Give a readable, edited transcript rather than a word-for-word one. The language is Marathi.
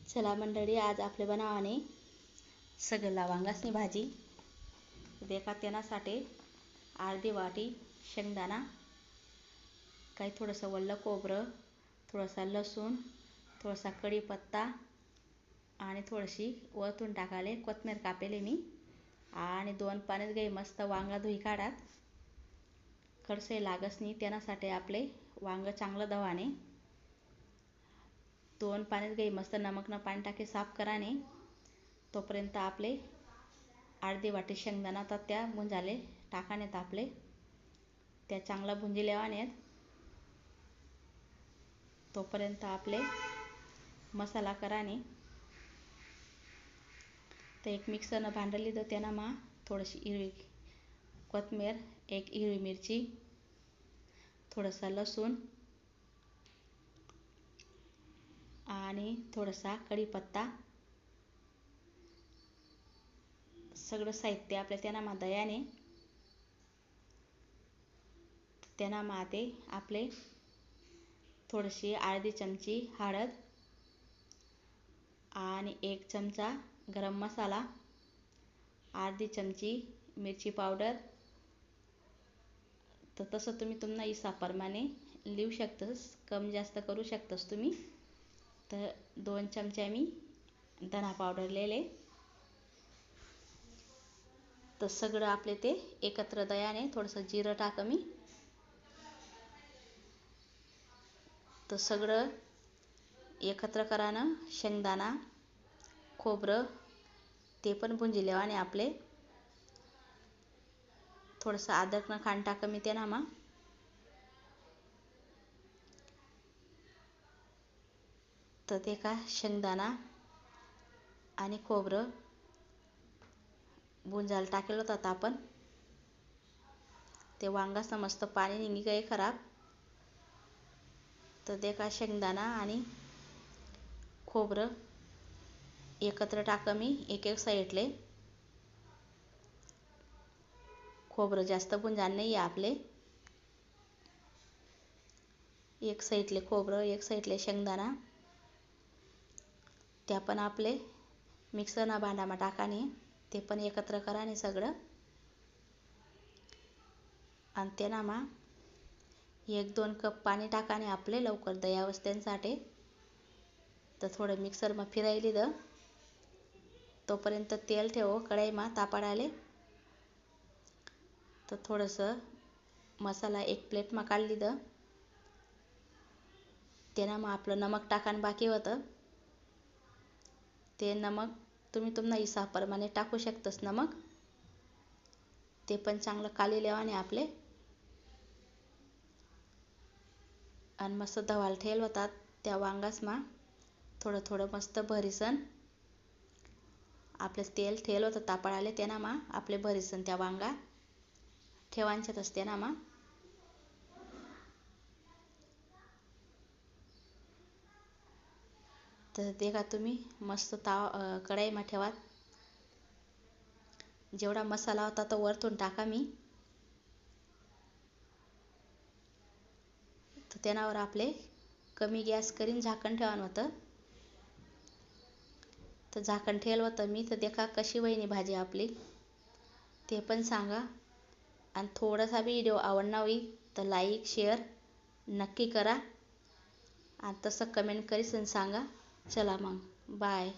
चला मंडळी, आज आपले बनावाने सगळा वांगासनी भाजी. देखा त्यासाठी अर्धी वाटी शेंगदाणा, काही थोडंसं वल्ल खोबरं, थोडासा लसूण, थोडासा कढीपत्ता आणि थोडीशी वरतून टाकाले कोथिंबीर कापेले मी. आणि 2 पाण्यात गई मस्त वांगा धुई काढात. खडसे लागस नाही त्यासाठी आपले वांग चांगलं धवाने 2 पाण्यात गई मस्त नमकनं पाणी टाके साफ कराने. तोपर्यंत आपले अर्धी वाटी शेंगदाणा तर त्या भुंजाले टाकानेत आपले त्या चांगला भुंजी लेवानेत. तोपर्यंत आपले मसाला कराने. तर एक मिक्सरनं भांडं लिहिलं त्यानं मा थोडीशी हिरवी कोथिंबीर, एक हिरवी मिरची, थोडासा लसूण आणि थोडासा कढीपत्ता, सगळं साहित्य आपल्या त्यांना मा दयाने त्यांना माते आपले थोडीशी अर्धी चमची हळद आणि 1 चमचा गरम मसाला, अर्धी चमची मिरची पावडर. तर तसं तुम्ही तुमना हिसाबाप्रमाणे लिहू शकतस, कमी जास्त करू शकतस तुम्ही. तर 2 चमचे मी धना पावडर लिहिले. तर सगळं आपले ते एकत्र दयाने थोडंसं जिरं टाक मी. तर सगळं एकत्र करानं शेंगदाणा, खोबरं ते पण भुंजी लेवाने आपले. थोडंसं अद्रकनं खांड टाक मी त्यांना मा. तर ते का शेंगदाणा आणि खोबरं भुंजायला टाकेल होतं आपण. ते वांगाचं मस्त पाणी निघी गए खराब. तर ते का शेंगदाणा आणि खोबरं एकत्र टाक मी एक साईडले. खोबरं जास्त भुंजान नाही आपले. एक साईडले खोबरं, एक साईडले शेंगदाणा त्या पण आपले मिक्सरना भांडामा टाकाने ते पण एकत्र कराने सगळं. आणि त्यांना मा 1-2 कप पाणी टाकाने आपले लवकर दयावस्थेसाठी. तर थोडं मिक्सर मा फिरायली द. तोपर्यंत तेल ठेवो कढईमा तापाडाले. तर थोडंसं मसाला एक प्लेट मा काढली द. त्यांना मग आपलं नमक टाकान बाकी होतं. ते नमक तुम्ही तुमना हिसाबाप्रमाणे टाकू शकतस नमक. ते पण चांगलं काली लेवाने आपले. आणि मस्त धवाल ठेल होतात त्या वांगास मा थोडं थोडं मस्त भरीसन आपले तेल ठेल होतं तापाडाले. त्यांना मा आपले भरीसन त्या वांगा ठेवांच्यात असते ना मा. तर ते का तुम्ही मस्त कढईमा ठेवा. जेवढा मसाला होता तो वरतून टाका मी. तर त्यावर आपले कमी गॅस करीन झाकण ठेवान होतं. तर झाकण ठेवलं होतं मी. तर देखा कशी वहिनी भाजी आपली ते पण सांगा. आणि थोडासा व्हिडिओ आवडला होईल तर लाईक शेअर नक्की करा. आणि तसं कमेंट करीसन सांगा. चला मग बाय.